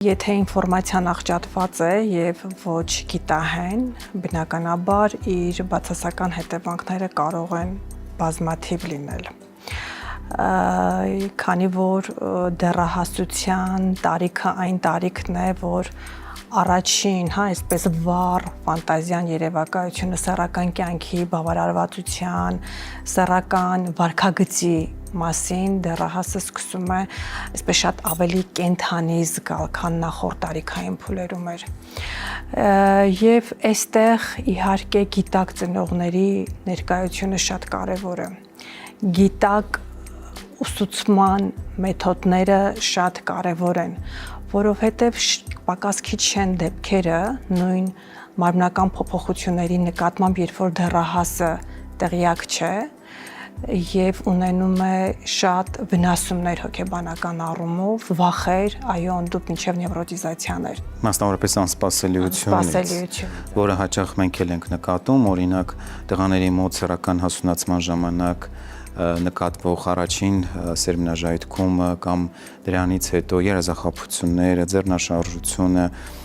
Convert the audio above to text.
Եթե ինֆորմացիան աղճատված է եւ ոչ գիտահեն, բնականաբար իր բացասական հետևանքները կարող են բազմաթիվ լինել։ Քանի որ դեռահասության տարիքը այն տարիքն է, որ առաջին, այսպես վառ ֆանտազիան երևակայությունը սեռական կյանքի բավարարվածության, սեռական վարքագծի մասին դեռահասը սկսում է այսպես շատ ավելի կենդանի զգալ, քան նախորդ տարիքային փուլերում էր։ Եվ այստեղ իհարկե գիտակ ծնողների ներկայությունը շատ կարևոր է։ Գիտակ ուսուցման մեթոդները շատ կարևոր են, որովհետև պակաս քիչ չեն դեպքերը նույն մարմնական փոփոխությունների նկատմամբ, երբ որ դեռահասը տեղյակ չէ եւ ունենում է շատ վնասումներ հոգեբանական առումով, վախեր, այո, ընդդուք մինչեւ նևրոտիզացիաներ։ Մասնավորապես անսպասելիություն, որը հաճախ մենք էլ ենք նկատում, օրինակ տղաների մոտ սեռական հասունացման ժամանակ նկատվող առաջին սերմնաժայթքումը կամ դրանից հետո երազախաբությունները, ձեռնաշարժությունը,